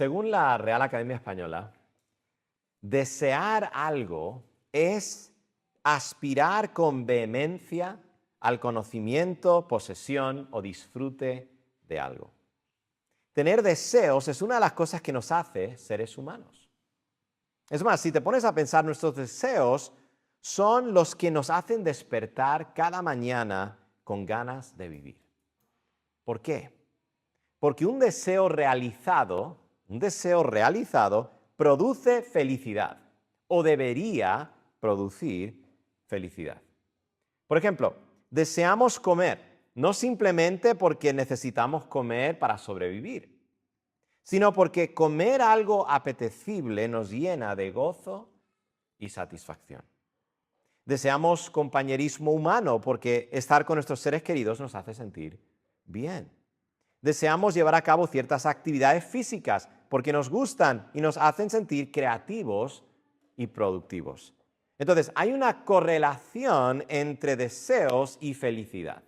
Según la Real Academia Española, desear algo es aspirar con vehemencia al conocimiento, posesión o disfrute de algo. Tener deseos es una de las cosas que nos hace seres humanos. Es más, si te pones a pensar, nuestros deseos son los que nos hacen despertar cada mañana con ganas de vivir. ¿Por qué? Porque un deseo realizado produce felicidad o debería producir felicidad. Por ejemplo, deseamos comer, no simplemente porque necesitamos comer para sobrevivir, sino porque comer algo apetecible nos llena de gozo y satisfacción. Deseamos compañerismo humano porque estar con nuestros seres queridos nos hace sentir bien. Deseamos llevar a cabo ciertas actividades físicas porque nos gustan y nos hacen sentir creativos y productivos. Entonces, hay una correlación entre deseos y felicidad.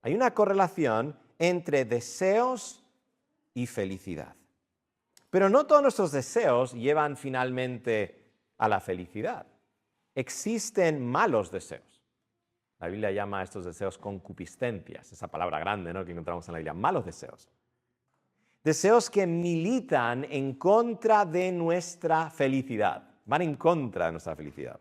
Hay una correlación entre deseos y felicidad. Pero no todos nuestros deseos llevan finalmente a la felicidad. Existen malos deseos. La Biblia llama a estos deseos concupiscencias, esa palabra grande, ¿no?, que encontramos en la Biblia, malos deseos. Deseos que militan en contra de nuestra felicidad, van en contra de nuestra felicidad.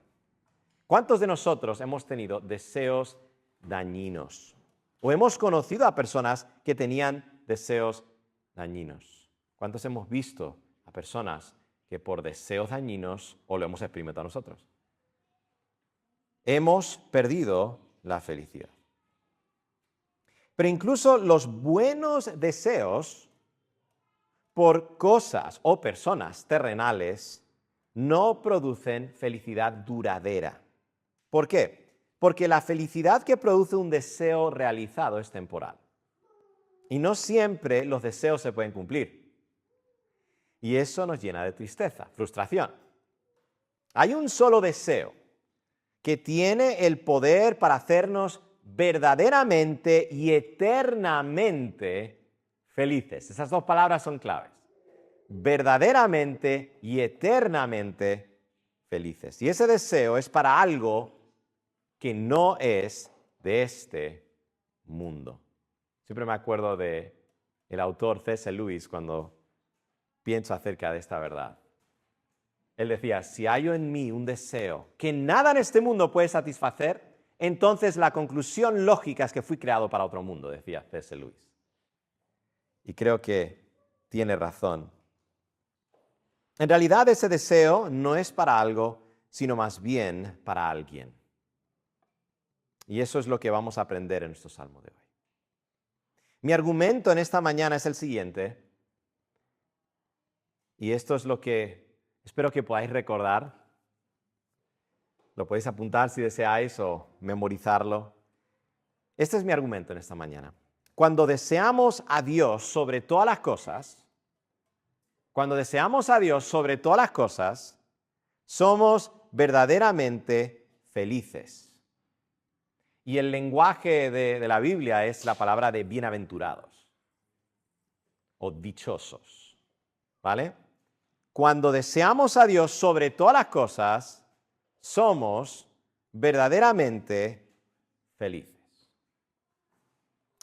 ¿Cuántos de nosotros hemos tenido deseos dañinos? ¿O hemos conocido a personas que tenían deseos dañinos? ¿Cuántos hemos visto a personas que por deseos dañinos o lo hemos experimentado nosotros? Hemos perdido la felicidad. Pero incluso los buenos deseos por cosas o personas terrenales no producen felicidad duradera. ¿Por qué? Porque la felicidad que produce un deseo realizado es temporal. Y no siempre los deseos se pueden cumplir. Y eso nos llena de tristeza, frustración. Hay un solo deseo que tiene el poder para hacernos verdaderamente y eternamente felices. Esas dos palabras son claves. Verdaderamente y eternamente felices. Y ese deseo es para algo que no es de este mundo. Siempre me acuerdo del autor C.S. Lewis cuando pienso acerca de esta verdad. Él decía, si hallo en mí un deseo que nada en este mundo puede satisfacer, entonces la conclusión lógica es que fui creado para otro mundo, decía C.S. Lewis. Y creo que tiene razón. En realidad ese deseo no es para algo, sino más bien para alguien. Y eso es lo que vamos a aprender en nuestro salmo de hoy. Mi argumento en esta mañana es el siguiente, y esto es lo que espero que podáis recordar. Lo podéis apuntar si deseáis o memorizarlo. Este es mi argumento en esta mañana. Cuando deseamos a Dios sobre todas las cosas, somos verdaderamente felices. Y el lenguaje de la Biblia es la palabra de bienaventurados o dichosos. ¿Vale? Cuando deseamos a Dios sobre todas las cosas, somos verdaderamente felices.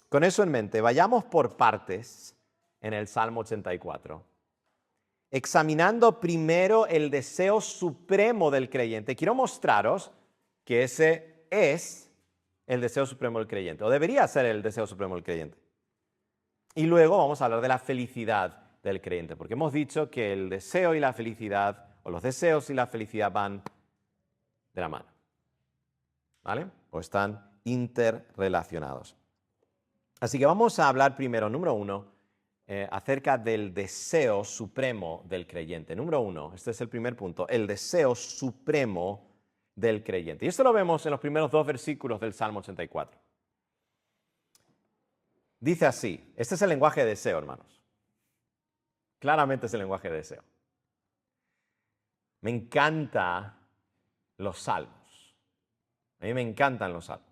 Con eso en mente, vayamos por partes en el Salmo 84, examinando primero el deseo supremo del creyente. Quiero mostraros que ese es el deseo supremo del creyente, o debería ser el deseo supremo del creyente. Y luego vamos a hablar de la felicidad del creyente, porque hemos dicho que el deseo y la felicidad, o los deseos y la felicidad van de la mano, ¿vale? O están interrelacionados. Así que vamos a hablar primero, número 1, acerca del deseo supremo del creyente. Número 1, este es el primer punto, el deseo supremo del creyente. Y esto lo vemos en los primeros 2 versículos del Salmo 84. Dice así, este es el lenguaje de deseo, hermanos. Claramente es el lenguaje de deseo. Me encantan los salmos. A mí me encantan los salmos.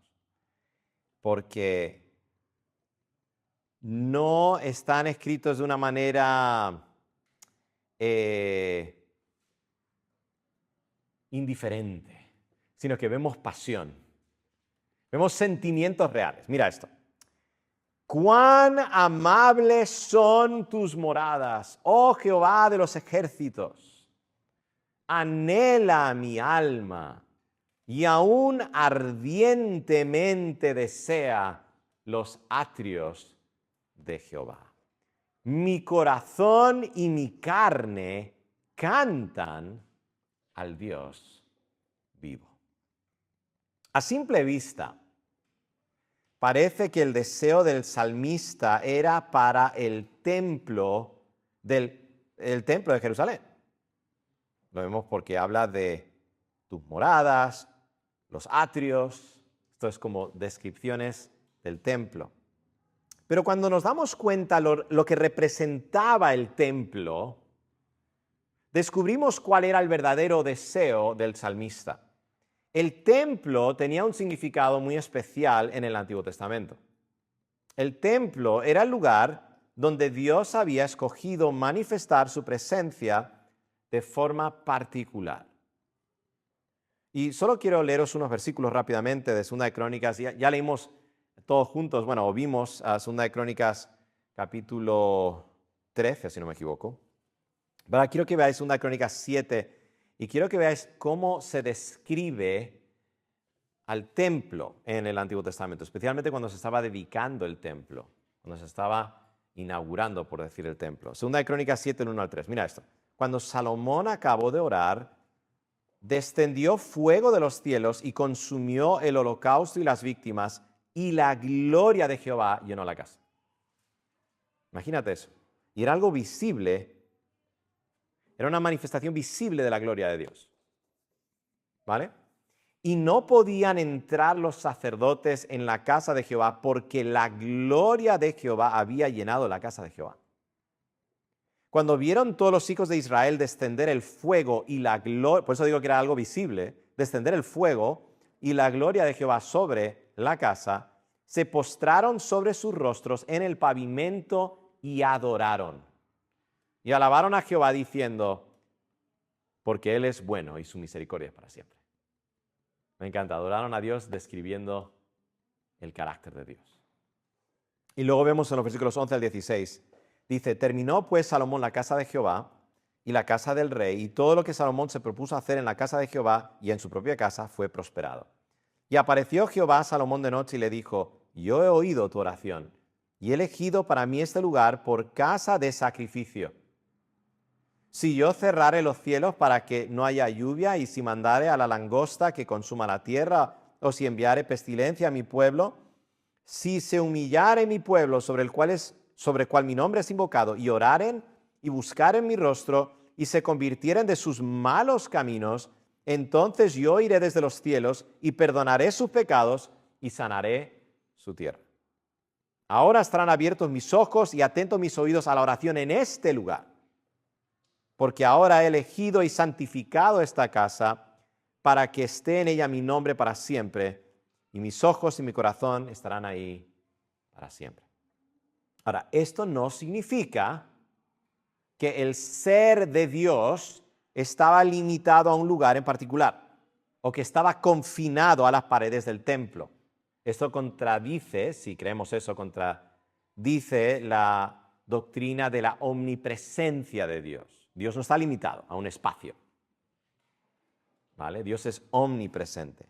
Porque no están escritos de una manera indiferente, sino que vemos pasión, vemos sentimientos reales. Mira esto. Cuán amables son tus moradas, oh Jehová de los ejércitos. Anhela mi alma y aún ardientemente desea los atrios de Jehová. Mi corazón y mi carne cantan al Dios vivo. A simple vista, parece que el deseo del salmista era para el templo de Jerusalén. Lo vemos porque habla de tus moradas, los atrios. Esto es como descripciones del templo. Pero cuando nos damos cuenta lo que representaba el templo, descubrimos cuál era el verdadero deseo del salmista. El templo tenía un significado muy especial en el Antiguo Testamento. El templo era el lugar donde Dios había escogido manifestar su presencia de forma particular. Y solo quiero leeros unos versículos rápidamente de 2 de Crónicas. Ya leímos todos juntos, o vimos a 2 de Crónicas capítulo 13, si no me equivoco. Pero quiero que veáis 2 de Crónicas 7 y quiero que veáis cómo se describe al templo en el Antiguo Testamento, especialmente cuando se estaba dedicando el templo, cuando se estaba inaugurando, por decir, el templo. 2 de Crónicas 7, del 1 al 3. Mira esto. Cuando Salomón acabó de orar, descendió fuego de los cielos y consumió el holocausto y las víctimas, y la gloria de Jehová llenó la casa. Imagínate eso. Y era algo visible, era una manifestación visible de la gloria de Dios. ¿Vale? Y no podían entrar los sacerdotes en la casa de Jehová porque la gloria de Jehová había llenado la casa de Jehová. Cuando vieron todos los hijos de Israel descender el fuego y la gloria, por eso digo que era algo visible, descender el fuego y la gloria de Jehová sobre la casa, se postraron sobre sus rostros en el pavimento y adoraron. Y alabaron a Jehová diciendo, porque Él es bueno y su misericordia es para siempre. Me encanta, adoraron a Dios describiendo el carácter de Dios. Y luego vemos en los versículos 11 al 16, dice, terminó pues Salomón la casa de Jehová y la casa del rey, y todo lo que Salomón se propuso hacer en la casa de Jehová y en su propia casa fue prosperado. Y apareció Jehová a Salomón de noche y le dijo, yo he oído tu oración y he elegido para mí este lugar por casa de sacrificio. Si yo cerrare los cielos para que no haya lluvia, y si mandare a la langosta que consuma la tierra, o si enviare pestilencia a mi pueblo, si se humillare mi pueblo sobre el cual mi nombre es invocado, y oraren y buscaren mi rostro, y se convirtieren de sus malos caminos, entonces yo iré desde los cielos y perdonaré sus pecados y sanaré su tierra. Ahora estarán abiertos mis ojos y atentos mis oídos a la oración en este lugar, porque ahora he elegido y santificado esta casa para que esté en ella mi nombre para siempre, y mis ojos y mi corazón estarán ahí para siempre. Ahora, esto no significa que el ser de Dios estaba limitado a un lugar en particular o que estaba confinado a las paredes del templo. Esto contradice, si creemos eso, contradice la doctrina de la omnipresencia de Dios. Dios no está limitado a un espacio. ¿Vale? Dios es omnipresente.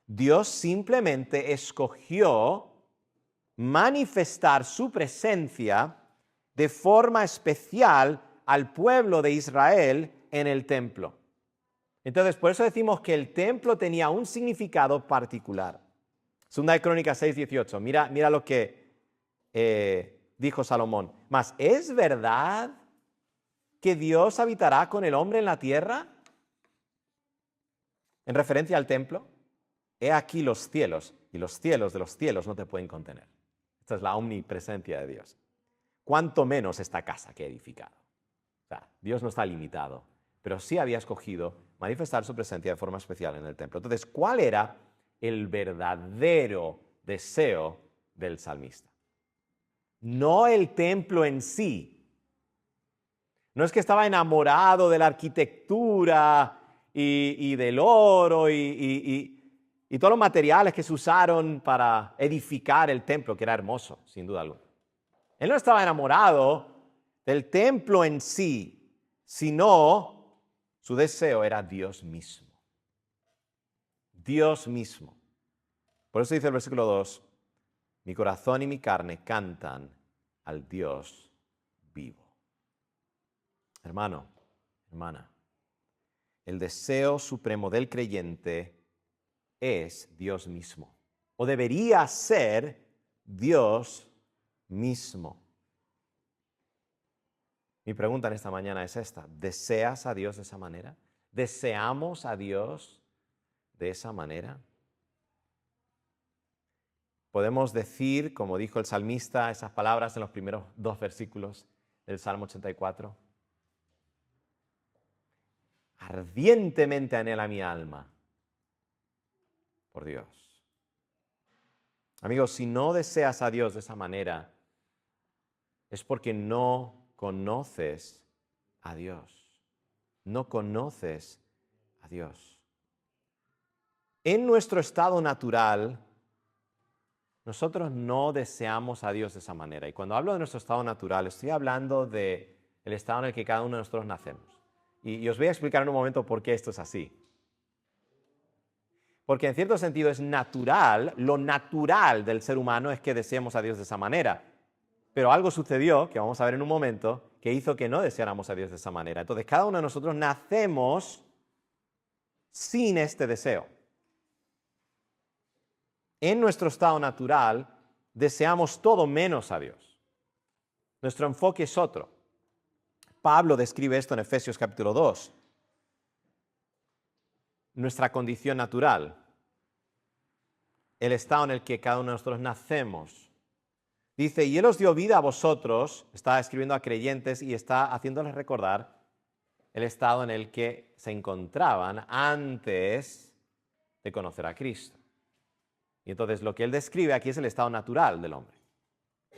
Dios simplemente escogió manifestar su presencia de forma especial al pueblo de Israel en el templo. Entonces, por eso decimos que el templo tenía un significado particular. 2 de Crónicas 6:18. Mira lo que dijo Salomón. Mas, ¿es verdad que Dios habitará con el hombre en la tierra? En referencia al templo. He aquí los cielos, y los cielos de los cielos no te pueden contener. Esta es la omnipresencia de Dios. Cuánto menos esta casa que he edificado. O sea, Dios no está limitado, pero sí había escogido manifestar su presencia de forma especial en el templo. Entonces, ¿cuál era el verdadero deseo del salmista? No el templo en sí, No es que estaba enamorado de la arquitectura y del oro y todos los materiales que se usaron para edificar el templo, que era hermoso, sin duda alguna. Él no estaba enamorado del templo en sí, sino su deseo era Dios mismo. Dios mismo. Por eso dice el versículo 2, mi corazón y mi carne cantan al Dios vivo. Hermano, hermana, el deseo supremo del creyente es Dios mismo, o debería ser Dios mismo. Mi pregunta en esta mañana es esta: ¿deseas a Dios de esa manera? ¿Deseamos a Dios de esa manera? Podemos decir, como dijo el salmista, esas palabras en los primeros 2 versículos del Salmo 84. Ardientemente anhela mi alma por Dios. Amigos, si no deseas a Dios de esa manera, es porque no conoces a Dios. No conoces a Dios. En nuestro estado natural, nosotros no deseamos a Dios de esa manera. Y cuando hablo de nuestro estado natural, estoy hablando del estado en el que cada uno de nosotros nacemos. Y os voy a explicar en un momento por qué esto es así. Porque en cierto sentido es natural, lo natural del ser humano es que deseemos a Dios de esa manera. Pero algo sucedió, que vamos a ver en un momento, que hizo que no deseáramos a Dios de esa manera. Entonces cada uno de nosotros nacemos sin este deseo. En nuestro estado natural deseamos todo menos a Dios. Nuestro enfoque es otro. Pablo describe esto en Efesios capítulo 2. Nuestra condición natural, el estado en el que cada uno de nosotros nacemos. Dice, y Él os dio vida a vosotros, está escribiendo a creyentes y está haciéndoles recordar el estado en el que se encontraban antes de conocer a Cristo. Y entonces lo que Él describe aquí es el estado natural del hombre.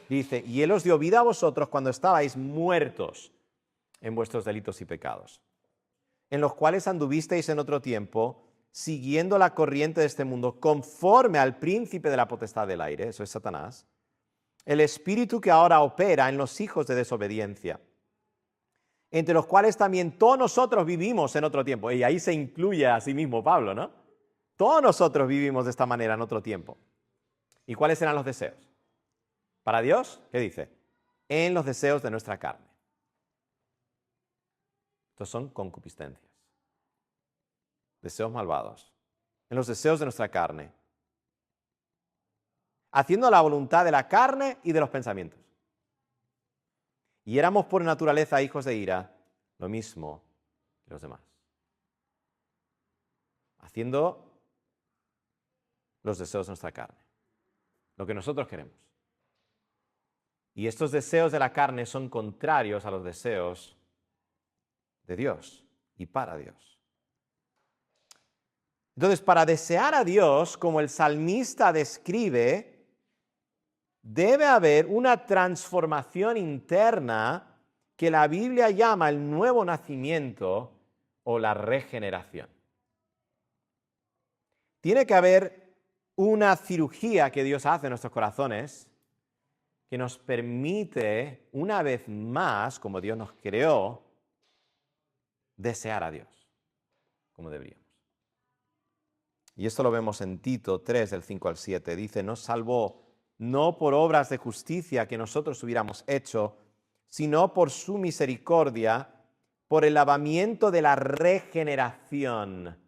Dice, y Él os dio vida a vosotros cuando estabais muertos en vuestros delitos y pecados, en los cuales anduvisteis en otro tiempo, siguiendo la corriente de este mundo, conforme al príncipe de la potestad del aire, eso es Satanás, el espíritu que ahora opera en los hijos de desobediencia, entre los cuales también todos nosotros vivimos en otro tiempo. Y ahí se incluye a sí mismo Pablo, ¿no? Todos nosotros vivimos de esta manera en otro tiempo. ¿Y cuáles eran los deseos? Para Dios, ¿qué dice? En los deseos de nuestra carne. Estos son concupiscencias, deseos malvados, en los deseos de nuestra carne, haciendo la voluntad de la carne y de los pensamientos. Y éramos por naturaleza hijos de ira, lo mismo que los demás, haciendo los deseos de nuestra carne, lo que nosotros queremos. Y estos deseos de la carne son contrarios a los deseos de Dios y para Dios. Entonces, para desear a Dios, como el salmista describe, debe haber una transformación interna que la Biblia llama el nuevo nacimiento o la regeneración. Tiene que haber una cirugía que Dios hace en nuestros corazones que nos permite, una vez más, como Dios nos creó, desear a Dios, como deberíamos. Y esto lo vemos en Tito 3, del 5 al 7. Dice, nos salvó no por obras de justicia que nosotros hubiéramos hecho, sino por su misericordia, por el lavamiento de la regeneración.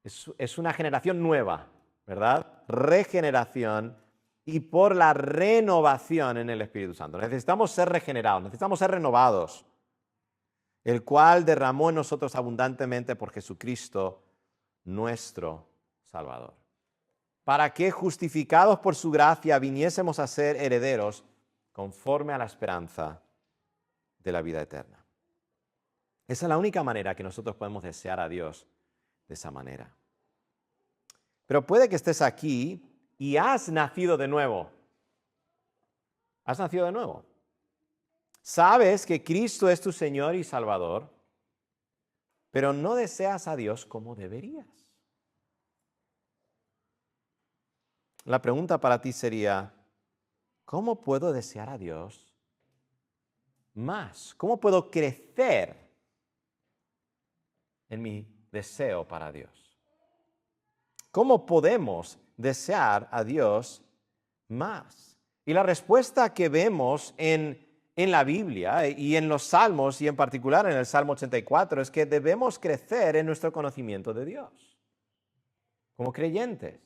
Es una generación nueva, ¿verdad? Regeneración y por la renovación en el Espíritu Santo. Necesitamos ser regenerados, necesitamos ser renovados, el cual derramó en nosotros abundantemente por Jesucristo, nuestro Salvador, para que, justificados por su gracia, viniésemos a ser herederos conforme a la esperanza de la vida eterna. Esa es la única manera que nosotros podemos desear a Dios de esa manera. Pero puede que estés aquí y has nacido de nuevo. ¿Has nacido de nuevo? Sabes que Cristo es tu Señor y Salvador, pero no deseas a Dios como deberías. La pregunta para ti sería, ¿cómo puedo desear a Dios más? ¿Cómo puedo crecer en mi deseo para Dios? ¿Cómo podemos desear a Dios más? Y la respuesta que vemos en la Biblia y en los Salmos, y en particular en el Salmo 84, es que debemos crecer en nuestro conocimiento de Dios, como creyentes.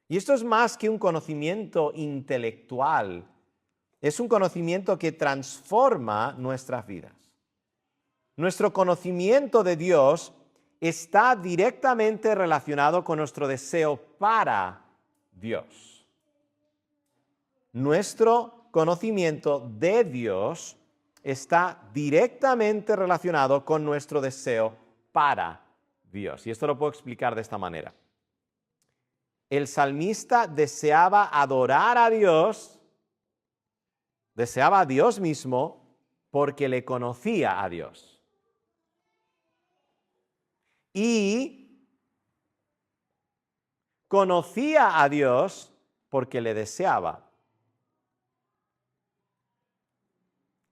Y esto es más que un conocimiento intelectual, es un conocimiento que transforma nuestras vidas. Nuestro conocimiento de Dios está directamente relacionado con nuestro deseo para Dios. Nuestro conocimiento de Dios está directamente relacionado con nuestro deseo para Dios. Y esto lo puedo explicar de esta manera. El salmista deseaba adorar a Dios, deseaba a Dios mismo porque le conocía a Dios. Y conocía a Dios porque le deseaba.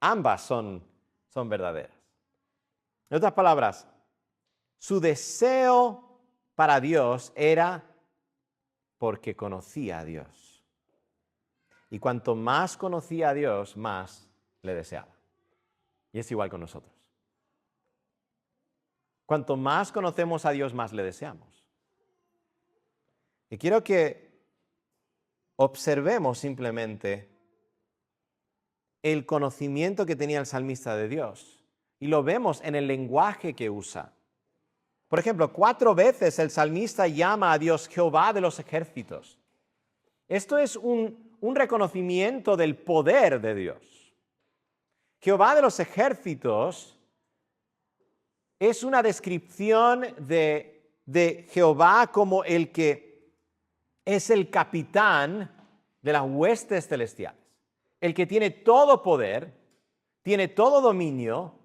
Ambas son verdaderas. En otras palabras, su deseo para Dios era porque conocía a Dios. Y cuanto más conocía a Dios, más le deseaba. Y es igual con nosotros. Cuanto más conocemos a Dios, más le deseamos. Y quiero que observemos simplemente el conocimiento que tenía el salmista de Dios. Y lo vemos en el lenguaje que usa. Por ejemplo, 4 veces el salmista llama a Dios Jehová de los ejércitos. Esto es un reconocimiento del poder de Dios. Jehová de los ejércitos es una descripción de Jehová como el que es el capitán de las huestes celestiales. El que tiene todo poder, tiene todo dominio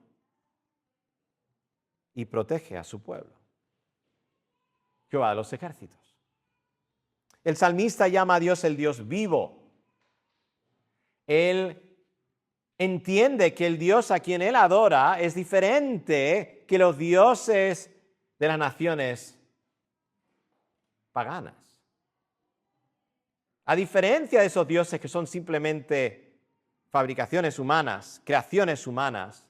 y protege a su pueblo. Jehová de los ejércitos. El salmista llama a Dios el Dios vivo. Él entiende que el Dios a quien él adora es diferente que los dioses de las naciones paganas. A diferencia de esos dioses que son simplemente fabricaciones humanas, creaciones humanas,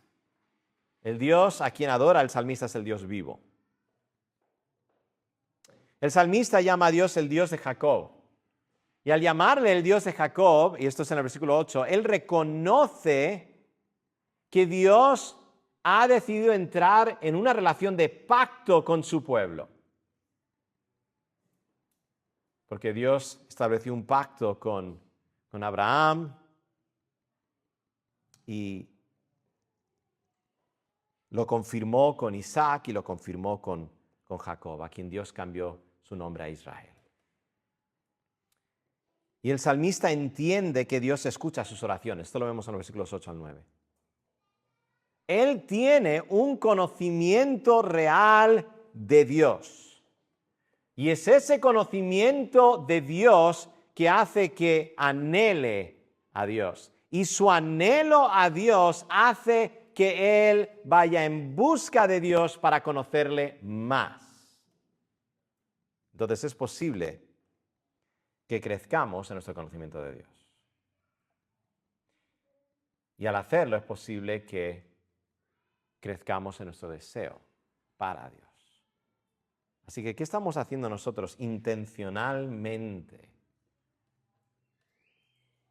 el Dios a quien adora el salmista es el Dios vivo. El salmista llama a Dios el Dios de Jacob. Y al llamarle el Dios de Jacob, y esto es en el versículo 8, él reconoce que Dios ha decidido entrar en una relación de pacto con su pueblo. Porque Dios estableció un pacto con Abraham y lo confirmó con Isaac y lo confirmó con Jacob, a quien Dios cambió su nombre a Israel. Y el salmista entiende que Dios escucha sus oraciones. Esto lo vemos en los versículos 8 al 9. Él tiene un conocimiento real de Dios. Y es ese conocimiento de Dios que hace que anhele a Dios. Y su anhelo a Dios hace que él vaya en busca de Dios para conocerle más. Entonces es posible que crezcamos en nuestro conocimiento de Dios. Y al hacerlo es posible que crezcamos en nuestro deseo para Dios. Así que, ¿qué estamos haciendo nosotros intencionalmente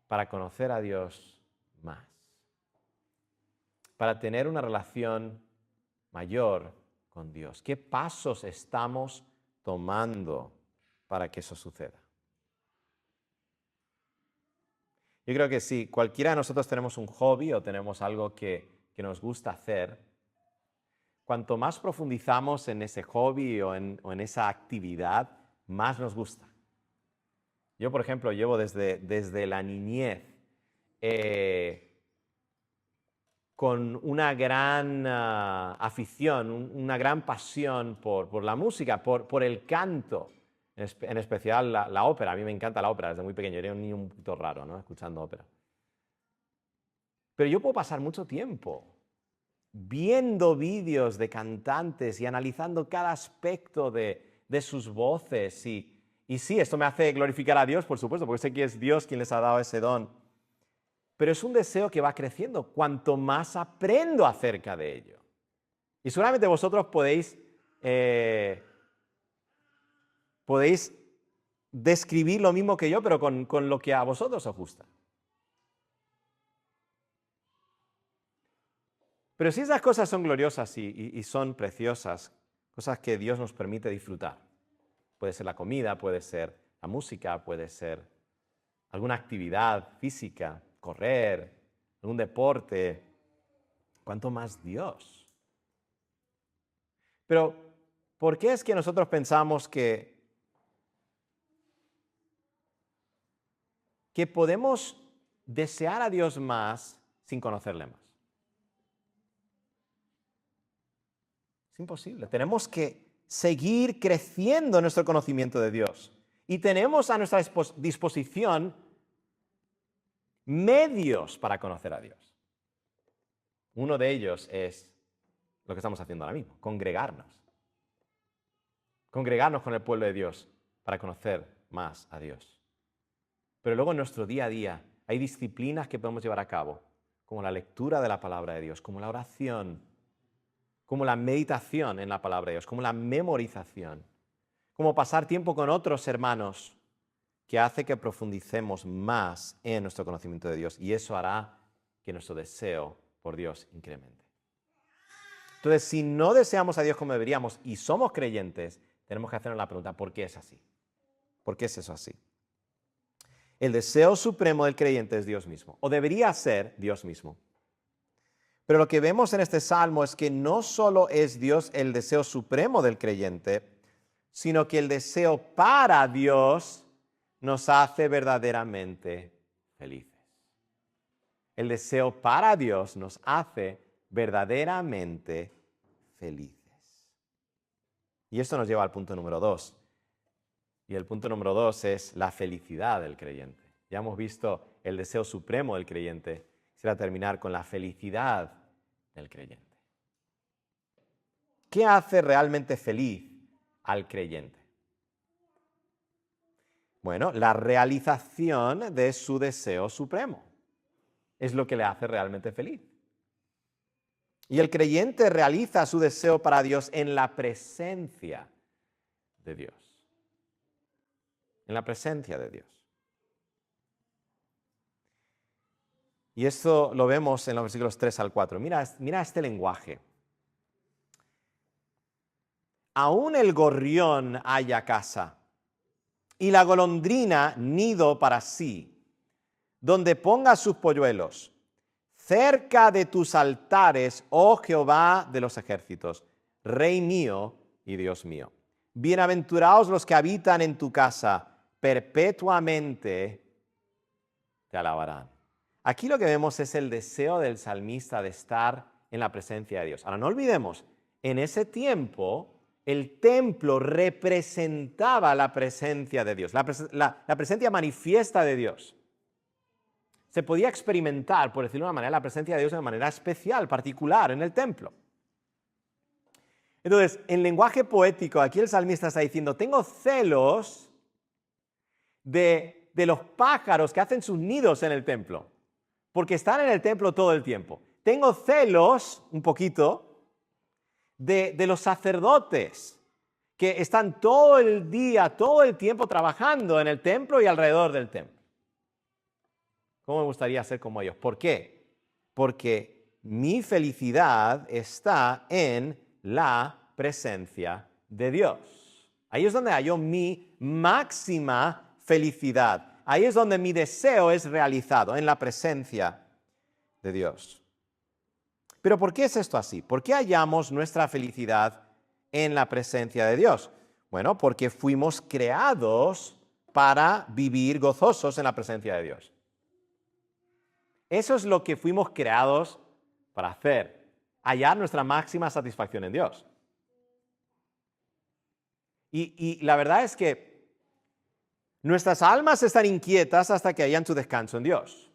para conocer a Dios más? Para tener una relación mayor con Dios. ¿Qué pasos estamos tomando para que eso suceda? Yo creo que si cualquiera de nosotros tenemos un hobby o tenemos algo que nos gusta hacer, cuanto más profundizamos en ese hobby o en esa actividad, más nos gusta. Yo, por ejemplo, llevo desde la niñez con una gran afición, una gran pasión por la música, por el canto, en especial la ópera. A mí me encanta la ópera, desde muy pequeño, era un niño un poquito raro, ¿no? Escuchando ópera. Pero yo puedo pasar mucho tiempo viendo vídeos de cantantes y analizando cada aspecto de sus voces. Y sí, esto me hace glorificar a Dios, por supuesto, porque sé que es Dios quien les ha dado ese don. Pero es un deseo que va creciendo cuanto más aprendo acerca de ello. Y seguramente vosotros podéis describir lo mismo que yo, pero con lo que a vosotros os gusta. Pero si esas cosas son gloriosas y son preciosas, cosas que Dios nos permite disfrutar, puede ser la comida, puede ser la música, puede ser alguna actividad física, correr, algún deporte, ¿cuánto más Dios? Pero, ¿por qué es que nosotros pensamos que podemos desear a Dios más sin conocerle más? Es imposible. Tenemos que seguir creciendo en nuestro conocimiento de Dios. Y tenemos a nuestra disposición medios para conocer a Dios. Uno de ellos es lo que estamos haciendo ahora mismo, congregarnos. Congregarnos con el pueblo de Dios para conocer más a Dios. Pero luego en nuestro día a día hay disciplinas que podemos llevar a cabo, como la lectura de la palabra de Dios, como la oración, como la meditación en la palabra de Dios, como la memorización, como pasar tiempo con otros hermanos, que hace que profundicemos más en nuestro conocimiento de Dios, y eso hará que nuestro deseo por Dios incremente. Entonces, si no deseamos a Dios como deberíamos y somos creyentes, tenemos que hacernos la pregunta, ¿por qué es así? ¿Por qué es eso así? El deseo supremo del creyente es Dios mismo, o debería ser Dios mismo. Pero lo que vemos en este salmo es que no solo es Dios el deseo supremo del creyente, sino que el deseo para Dios nos hace verdaderamente felices. El deseo para Dios nos hace verdaderamente felices. Y esto nos lleva al punto número 2. Y el punto número 2 es la felicidad del creyente. Ya hemos visto el deseo supremo del creyente. Quisiera terminar con la felicidad del creyente. ¿Qué hace realmente feliz al creyente? Bueno, la realización de su deseo supremo es lo que le hace realmente feliz. Y el creyente realiza su deseo para Dios en la presencia de Dios. En la presencia de Dios. Y esto lo vemos en los versículos 3 al 4. Mira este lenguaje. Aún el gorrión halla casa, y la golondrina nido para sí, donde ponga sus polluelos. Cerca de tus altares, oh Jehová de los ejércitos, Rey mío y Dios mío. Bienaventurados los que habitan en tu casa, perpetuamente te alabarán. Aquí lo que vemos es el deseo del salmista de estar en la presencia de Dios. Ahora no olvidemos, en ese tiempo el templo representaba la presencia de Dios, la presencia manifiesta de Dios. Se podía experimentar, por decirlo de una manera, la presencia de Dios de una manera especial, particular, en el templo. Entonces, en lenguaje poético, aquí el salmista está diciendo, tengo celos de los pájaros que hacen sus nidos en el templo, porque están en el templo todo el tiempo. Tengo celos, un poquito, de los sacerdotes que están todo el día, todo el tiempo trabajando en el templo y alrededor del templo. ¿Cómo me gustaría ser como ellos? ¿Por qué? Porque mi felicidad está en la presencia de Dios. Ahí es donde hallo mi máxima felicidad. Ahí es donde mi deseo es realizado, en la presencia de Dios. Pero ¿por qué es esto así? ¿Por qué hallamos nuestra felicidad en la presencia de Dios? Bueno, porque fuimos creados para vivir gozosos en la presencia de Dios. Eso es lo que fuimos creados para hallar nuestra máxima satisfacción en Dios. Y la verdad es que nuestras almas están inquietas hasta que hallan su descanso en Dios.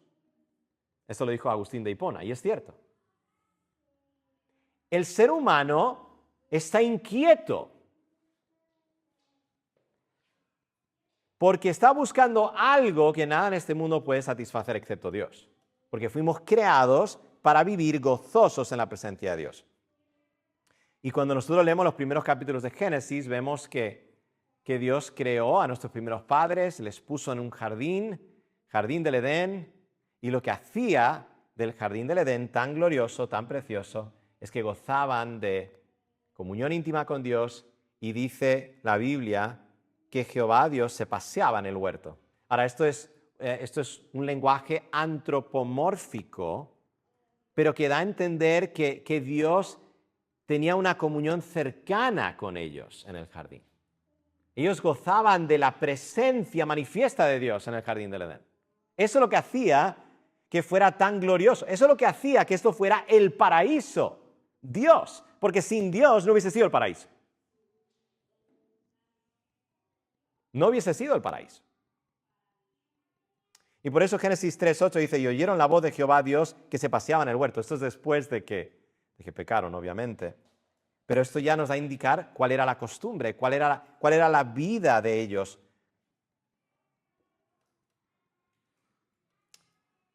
Esto lo dijo Agustín de Hipona, y es cierto. El ser humano está inquieto porque está buscando algo que nada en este mundo puede satisfacer excepto Dios. Porque fuimos creados para vivir gozosos en la presencia de Dios. Y cuando nosotros leemos los primeros capítulos de Génesis, vemos que Dios creó a nuestros primeros padres, les puso en un jardín del Edén, y lo que hacía del jardín del Edén tan glorioso, tan precioso, es que gozaban de comunión íntima con Dios, y dice la Biblia que Jehová Dios se paseaba en el huerto. Ahora, esto es un lenguaje antropomórfico, pero que da a entender que Dios tenía una comunión cercana con ellos en el jardín. Ellos gozaban de la presencia manifiesta de Dios en el jardín del Edén. Eso es lo que hacía que fuera tan glorioso. Eso es lo que hacía que esto fuera el paraíso. Dios, porque sin Dios no hubiese sido el paraíso. No hubiese sido el paraíso. Y por eso Génesis 3:8 dice, y oyeron la voz de Jehová Dios que se paseaba en el huerto. Esto es después de que pecaron, obviamente. Pero esto ya nos da a indicar cuál era la costumbre, cuál era la vida de ellos.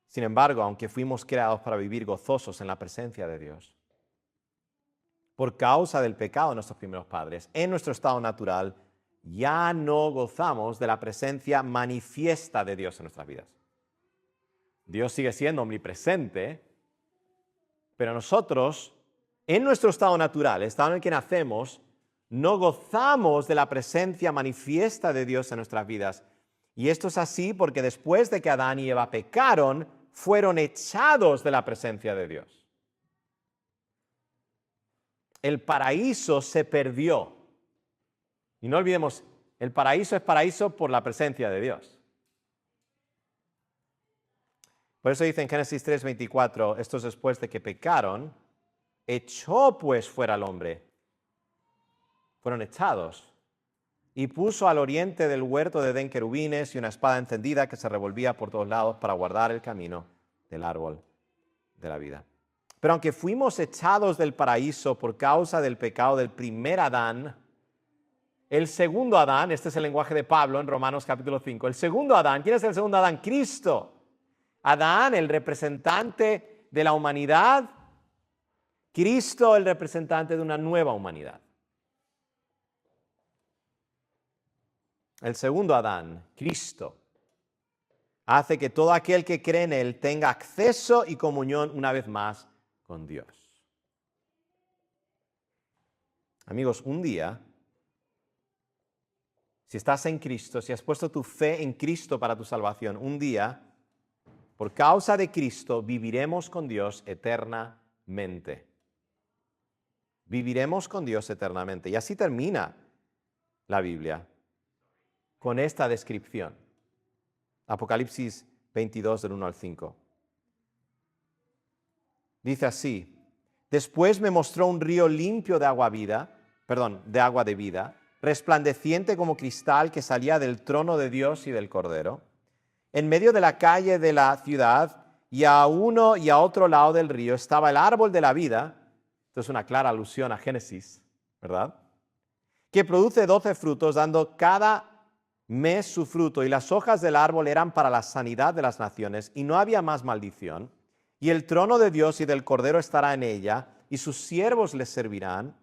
Sin embargo, aunque fuimos creados para vivir gozosos en la presencia de Dios, por causa del pecado de nuestros primeros padres, en nuestro estado natural, ya no gozamos de la presencia manifiesta de Dios en nuestras vidas. Dios sigue siendo omnipresente, pero nosotros, en nuestro estado natural, el estado en el que nacemos, no gozamos de la presencia manifiesta de Dios en nuestras vidas. Y esto es así porque después de que Adán y Eva pecaron, fueron echados de la presencia de Dios. El paraíso se perdió. Y no olvidemos, el paraíso es paraíso por la presencia de Dios. Por eso dice en Génesis 3:24, esto es después de que pecaron, echó pues fuera al hombre. Fueron echados. Y puso al oriente del huerto de Edén querubines y una espada encendida que se revolvía por todos lados para guardar el camino del árbol de la vida. Pero aunque fuimos echados del paraíso por causa del pecado del primer Adán, el segundo Adán, este es el lenguaje de Pablo en Romanos capítulo 5, el segundo Adán, ¿quién es el segundo Adán? Cristo. Adán, el representante de la humanidad, Cristo, el representante de una nueva humanidad. El segundo Adán, Cristo, hace que todo aquel que cree en Él tenga acceso y comunión una vez más con Dios. Amigos, un día, si estás en Cristo, si has puesto tu fe en Cristo para tu salvación, un día, por causa de Cristo, viviremos con Dios eternamente. Viviremos con Dios eternamente. Y así termina la Biblia, con esta descripción. Apocalipsis 22, del 1 al 5. Dice así, después me mostró un río limpio de agua de vida, resplandeciente como cristal que salía del trono de Dios y del Cordero. En medio de la calle de la ciudad y a uno y a otro lado del río estaba el árbol de la vida. Esto es una clara alusión a Génesis, ¿verdad? Que produce 12 frutos, dando cada mes su fruto, y las hojas del árbol eran para la sanidad de las naciones, y no había más maldición. Y el trono de Dios y del Cordero estará en ella, y sus siervos les servirán,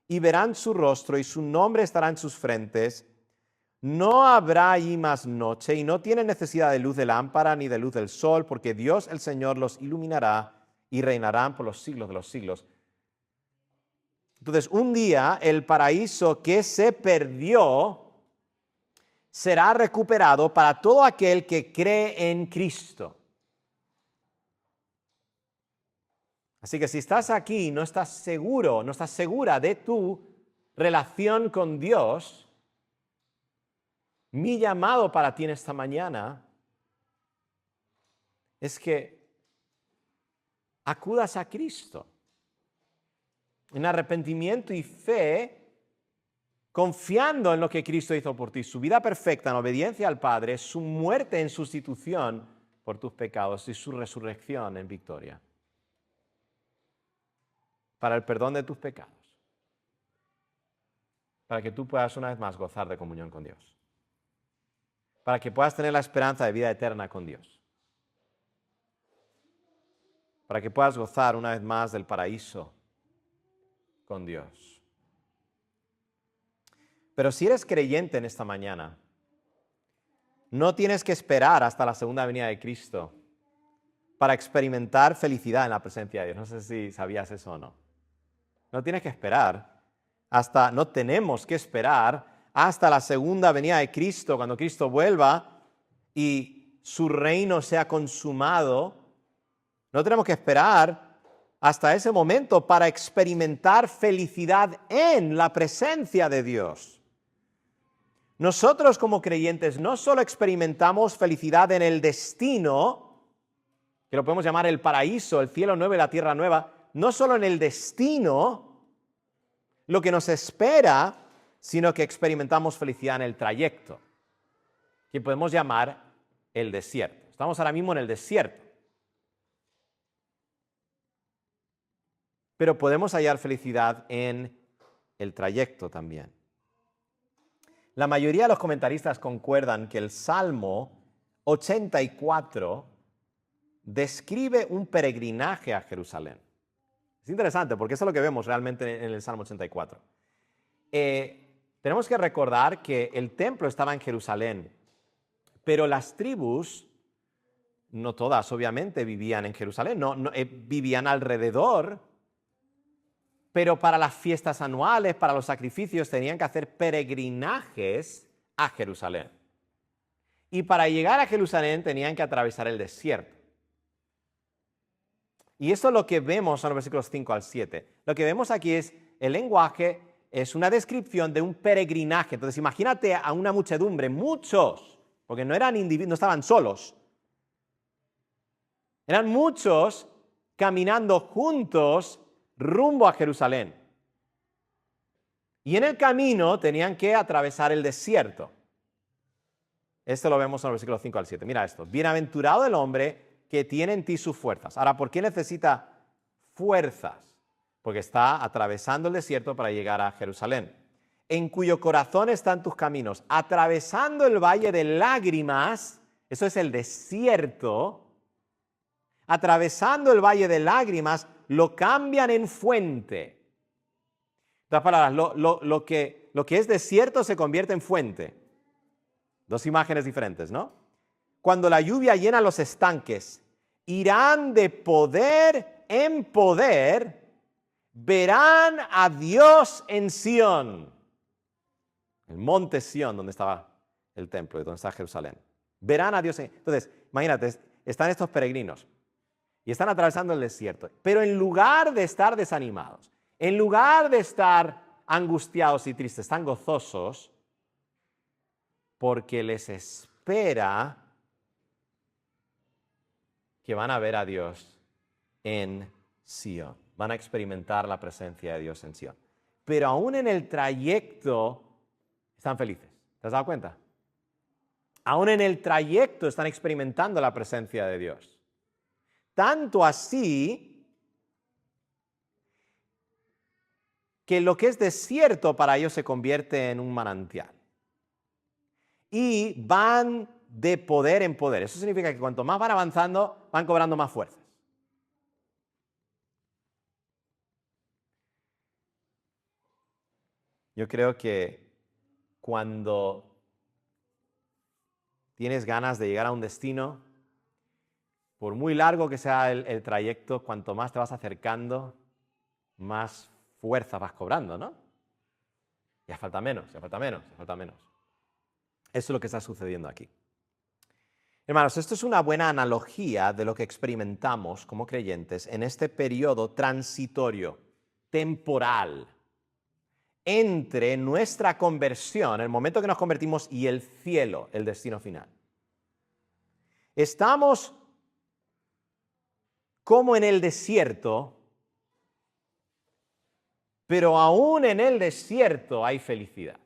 y verán su rostro, y su nombre estará en sus frentes. No habrá allí más noche, y no tienen necesidad de luz de lámpara ni de luz del sol, porque Dios el Señor los iluminará y reinarán por los siglos de los siglos. Entonces, un día el paraíso que se perdió será recuperado para todo aquel que cree en Cristo. Así que si estás aquí y no estás seguro, no estás segura de tu relación con Dios, mi llamado para ti en esta mañana es que acudas a Cristo en arrepentimiento y fe, confiando en lo que Cristo hizo por ti, su vida perfecta en obediencia al Padre, su muerte en sustitución por tus pecados y su resurrección en victoria, para el perdón de tus pecados, para que tú puedas una vez más gozar de comunión con Dios, para que puedas tener la esperanza de vida eterna con Dios, para que puedas gozar una vez más del paraíso con Dios. Pero si eres creyente en esta mañana, no tienes que esperar hasta la segunda venida de Cristo para experimentar felicidad en la presencia de Dios. No sé si sabías eso o no. No tienes que esperar no tenemos que esperar hasta la segunda venida de Cristo, cuando Cristo vuelva y su reino sea consumado. No tenemos que esperar hasta ese momento para experimentar felicidad en la presencia de Dios. Nosotros como creyentes no solo experimentamos felicidad en el destino, que lo podemos llamar el paraíso, el cielo nuevo y la tierra nueva, no solo en el destino, lo que nos espera, sino que experimentamos felicidad en el trayecto, que podemos llamar el desierto. Estamos ahora mismo en el desierto. Pero podemos hallar felicidad en el trayecto también. La mayoría de los comentaristas concuerdan que el Salmo 84 describe un peregrinaje a Jerusalén. Es interesante porque eso es lo que vemos realmente en el Salmo 84. Tenemos que recordar que el templo estaba en Jerusalén, pero las tribus, no todas obviamente vivían en Jerusalén, vivían alrededor. Pero para las fiestas anuales, para los sacrificios, tenían que hacer peregrinajes a Jerusalén. Y para llegar a Jerusalén tenían que atravesar el desierto. Y eso es lo que vemos en los versículos 5 al 7. Lo que vemos aquí es, el lenguaje es una descripción de un peregrinaje. Entonces imagínate a una muchedumbre, muchos, porque no eran individuos, no estaban solos. Eran muchos caminando juntos rumbo a Jerusalén. Y en el camino tenían que atravesar el desierto. Esto lo vemos en los versículos 5 al 7. Mira esto. Bienaventurado el hombre que tiene en ti sus fuerzas. Ahora, ¿por qué necesita fuerzas? Porque está atravesando el desierto para llegar a Jerusalén. En cuyo corazón están tus caminos. Atravesando el valle de lágrimas, eso es el desierto. Atravesando el valle de lágrimas, lo cambian en fuente. En otras palabras, lo que es desierto se convierte en fuente. Dos imágenes diferentes, ¿no? Cuando la lluvia llena los estanques, irán de poder en poder, verán a Dios en Sión. El monte Sión, donde estaba el templo, donde está Jerusalén. Verán a Dios en... Entonces, imagínate, están estos peregrinos. Y están atravesando el desierto. Pero en lugar de estar desanimados, en lugar de estar angustiados y tristes, están gozosos porque les espera que van a ver a Dios en Sion. Van a experimentar la presencia de Dios en Sion. Pero aún en el trayecto están felices. ¿Te has dado cuenta? Aún en el trayecto están experimentando la presencia de Dios. Tanto así que lo que es desierto para ellos se convierte en un manantial. Y van de poder en poder. Eso significa que cuanto más van avanzando, van cobrando más fuerzas. Yo creo que cuando tienes ganas de llegar a un destino, por muy largo que sea el trayecto, cuanto más te vas acercando, más fuerza vas cobrando, ¿no? Ya falta menos, ya falta menos, ya falta menos. Eso es lo que está sucediendo aquí. Hermanos, esto es una buena analogía de lo que experimentamos como creyentes en este periodo transitorio, temporal, entre nuestra conversión, el momento que nos convertimos, y el cielo, el destino final. Estamos como en el desierto, pero aún en el desierto hay felicidad.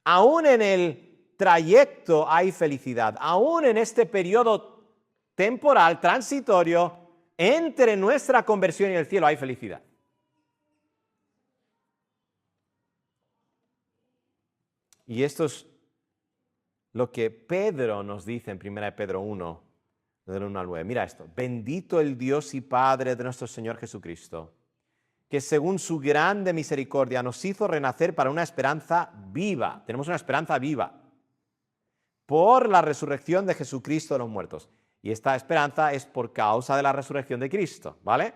Aún en el trayecto hay felicidad. Aún en este periodo temporal, transitorio, entre nuestra conversión y el cielo hay felicidad. Y esto es lo que Pedro nos dice en 1 Pedro 1, del 1 al 9. Mira esto. Bendito el Dios y Padre de nuestro Señor Jesucristo, que según su grande misericordia nos hizo renacer para una esperanza viva. Tenemos una esperanza viva por la resurrección de Jesucristo de los muertos. Y esta esperanza es por causa de la resurrección de Cristo, ¿vale?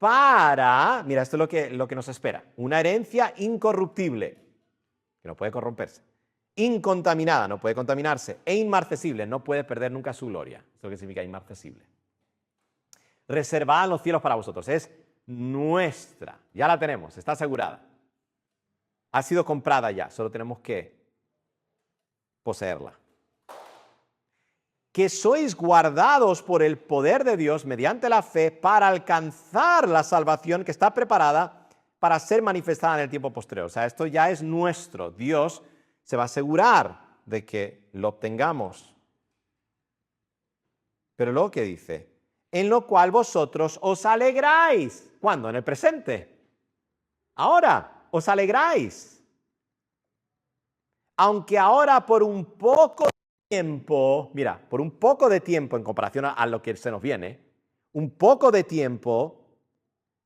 Mira, esto es lo que nos espera. Una herencia incorruptible, que no puede corromperse. Incontaminada, no puede contaminarse. E inmarcesible, no puede perder nunca su gloria. Esto es lo que significa inmarcesible. Reservada en los cielos para vosotros. Es nuestra. Ya la tenemos, está asegurada. Ha sido comprada ya, solo tenemos que poseerla. Que sois guardados por el poder de Dios mediante la fe para alcanzar la salvación que está preparada para ser manifestada en el tiempo posterior. O sea, esto ya es nuestro. Dios se va a asegurar de que lo obtengamos. Pero luego, ¿qué dice? En lo cual vosotros os alegráis. ¿Cuándo? En el presente. Ahora, os alegráis. Aunque ahora por un poco tiempo, mira, por un poco de tiempo en comparación a lo que se nos viene, un poco de tiempo,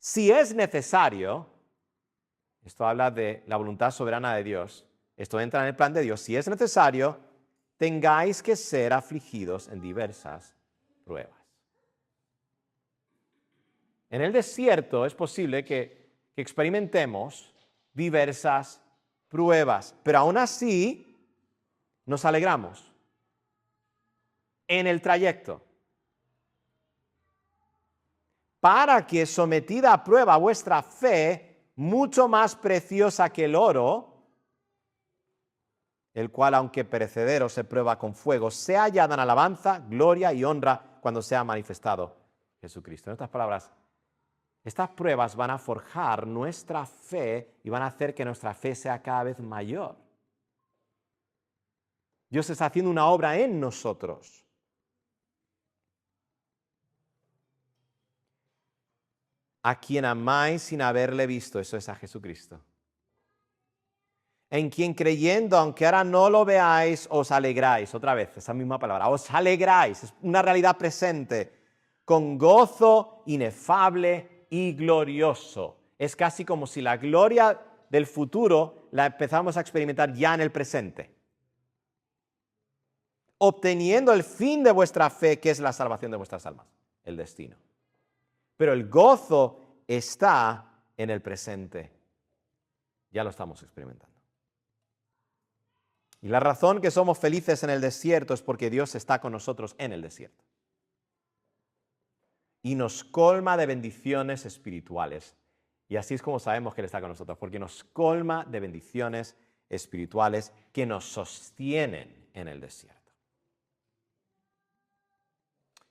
si es necesario, esto habla de la voluntad soberana de Dios, esto entra en el plan de Dios, si es necesario, tengáis que ser afligidos en diversas pruebas. En el desierto es posible que experimentemos diversas pruebas, pero aún así nos alegramos en el trayecto, para que sometida a prueba vuestra fe, mucho más preciosa que el oro, el cual aunque perecedero se prueba con fuego, sea hallada en alabanza, gloria y honra cuando sea manifestado Jesucristo. En otras palabras, estas pruebas van a forjar nuestra fe y van a hacer que nuestra fe sea cada vez mayor. Dios está haciendo una obra en nosotros. A quien amáis sin haberle visto, eso es a Jesucristo. En quien creyendo, aunque ahora no lo veáis, os alegráis. Otra vez, esa misma palabra, os alegráis. Es una realidad presente, con gozo inefable y glorioso. Es casi como si la gloria del futuro la empezamos a experimentar ya en el presente. Obteniendo el fin de vuestra fe, que es la salvación de vuestras almas, el destino. Pero el gozo está en el presente. Ya lo estamos experimentando. Y la razón que somos felices en el desierto es porque Dios está con nosotros en el desierto. Y nos colma de bendiciones espirituales. Y así es como sabemos que Él está con nosotros, porque nos colma de bendiciones espirituales que nos sostienen en el desierto.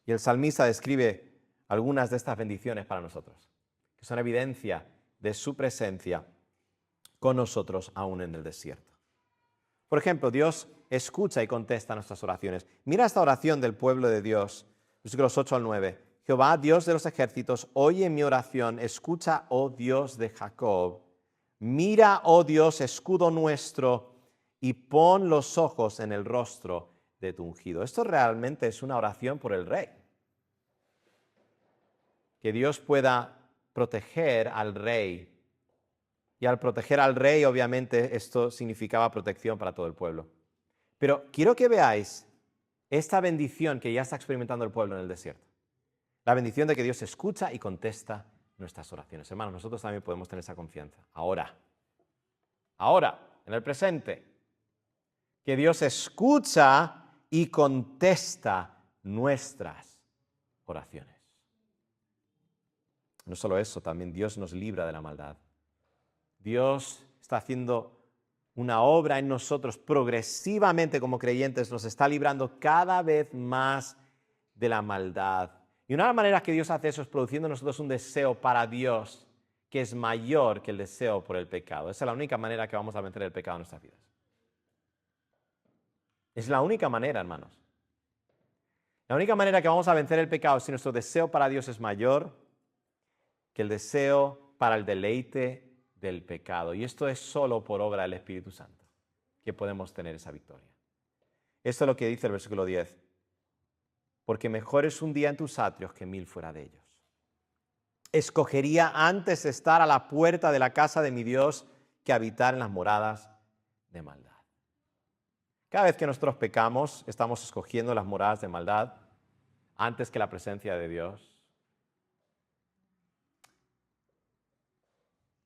Y el salmista describe algunas de estas bendiciones para nosotros, que son evidencia de su presencia con nosotros aún en el desierto. Por ejemplo, Dios escucha y contesta nuestras oraciones. Mira esta oración del pueblo de Dios, versículos 8 al 9. Jehová, Dios de los ejércitos, oye mi oración, escucha, oh Dios de Jacob. Mira, oh Dios, escudo nuestro, y pon los ojos en el rostro de tu ungido. Esto realmente es una oración por el rey. Que Dios pueda proteger al rey. Y al proteger al rey, obviamente, esto significaba protección para todo el pueblo. Pero quiero que veáis esta bendición que ya está experimentando el pueblo en el desierto. La bendición de que Dios escucha y contesta nuestras oraciones. Hermanos, nosotros también podemos tener esa confianza. Ahora, en el presente, que Dios escucha y contesta nuestras oraciones. No solo eso, también Dios nos libra de la maldad. Dios está haciendo una obra en nosotros progresivamente como creyentes, nos está librando cada vez más de la maldad. Y una de las maneras que Dios hace eso es produciendo en nosotros un deseo para Dios que es mayor que el deseo por el pecado. Esa es la única manera que vamos a vencer el pecado en nuestras vidas. Es la única manera, hermanos. La única manera que vamos a vencer el pecado es si nuestro deseo para Dios es mayor que el deseo para el deleite del pecado. Y esto es solo por obra del Espíritu Santo que podemos tener esa victoria. Esto es lo que dice el versículo 10. Porque mejor es un día en tus atrios que 1000 fuera de ellos. Escogería antes estar a la puerta de la casa de mi Dios que habitar en las moradas de maldad. Cada vez que nosotros pecamos, estamos escogiendo las moradas de maldad antes que la presencia de Dios.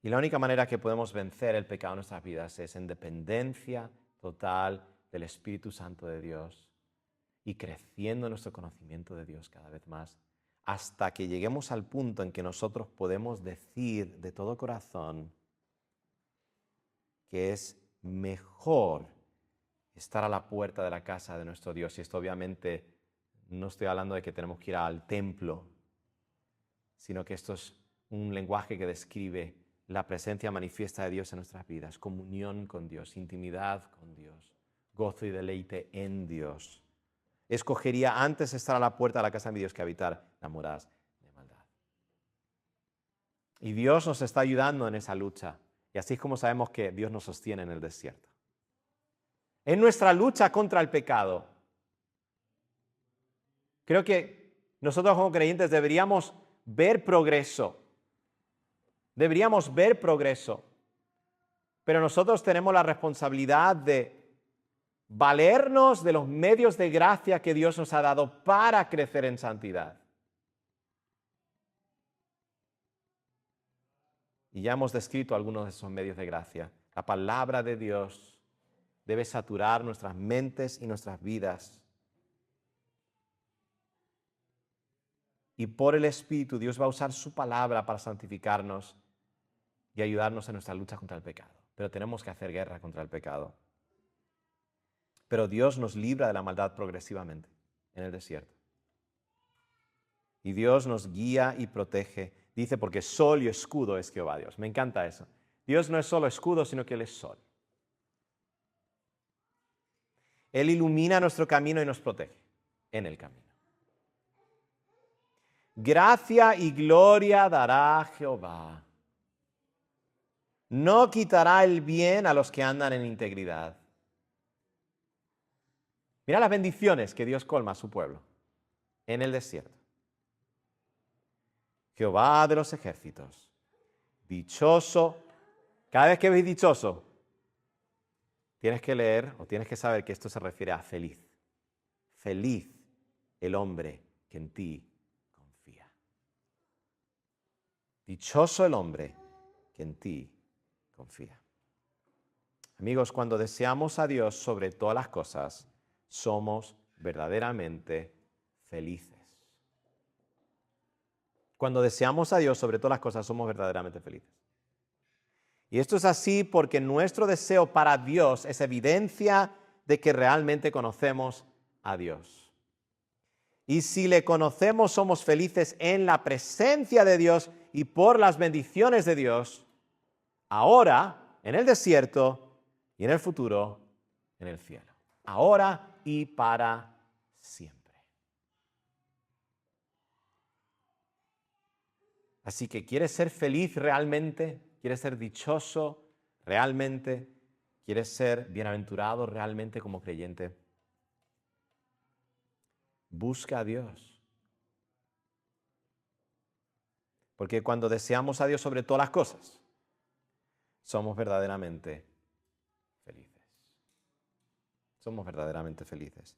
Y la única manera que podemos vencer el pecado en nuestras vidas es en dependencia total del Espíritu Santo de Dios y creciendo en nuestro conocimiento de Dios cada vez más, hasta que lleguemos al punto en que nosotros podemos decir de todo corazón que es mejor estar a la puerta de la casa de nuestro Dios. Y esto obviamente no estoy hablando de que tenemos que ir al templo, sino que esto es un lenguaje que describe la presencia manifiesta de Dios en nuestras vidas, comunión con Dios, intimidad con Dios, gozo y deleite en Dios. Escogería antes estar a la puerta de la casa de mi Dios que habitar las moradas de maldad. Y Dios nos está ayudando en esa lucha. Y así es como sabemos que Dios nos sostiene en el desierto. En nuestra lucha contra el pecado, creo que nosotros como creyentes deberíamos ver progreso. Deberíamos ver progreso. Pero nosotros tenemos la responsabilidad de valernos de los medios de gracia que Dios nos ha dado para crecer en santidad. Y ya hemos descrito algunos de esos medios de gracia. La palabra de Dios debe saturar nuestras mentes y nuestras vidas. Y por el Espíritu Dios va a usar su palabra para santificarnos y ayudarnos en nuestra lucha contra el pecado. Pero tenemos que hacer guerra contra el pecado. Pero Dios nos libra de la maldad progresivamente en el desierto. Y Dios nos guía y protege. Dice, porque sol y escudo es Jehová Dios. Me encanta eso. Dios no es solo escudo, sino que Él es sol. Él ilumina nuestro camino y nos protege en el camino. Gracia y gloria dará Jehová. No quitará el bien a los que andan en integridad. Mira las bendiciones que Dios colma a su pueblo en el desierto. Jehová de los ejércitos, dichoso. Cada vez que ves dichoso, tienes que leer o tienes que saber que esto se refiere a feliz. Feliz el hombre que en ti confía. Dichoso el hombre que en ti confía. Amigos, cuando deseamos a Dios sobre todas las cosas, somos verdaderamente felices. Cuando deseamos a Dios sobre todas las cosas, somos verdaderamente felices. Y esto es así porque nuestro deseo para Dios es evidencia de que realmente conocemos a Dios. Y si le conocemos, somos felices en la presencia de Dios y por las bendiciones de Dios, ahora, en el desierto, y en el futuro, en el cielo. Ahora y para siempre. Así que, ¿quieres ser feliz realmente? ¿Quieres ser dichoso realmente? ¿Quieres ser bienaventurado realmente como creyente? Busca a Dios. Porque cuando deseamos a Dios sobre todas las cosas, somos verdaderamente felices. Somos verdaderamente felices.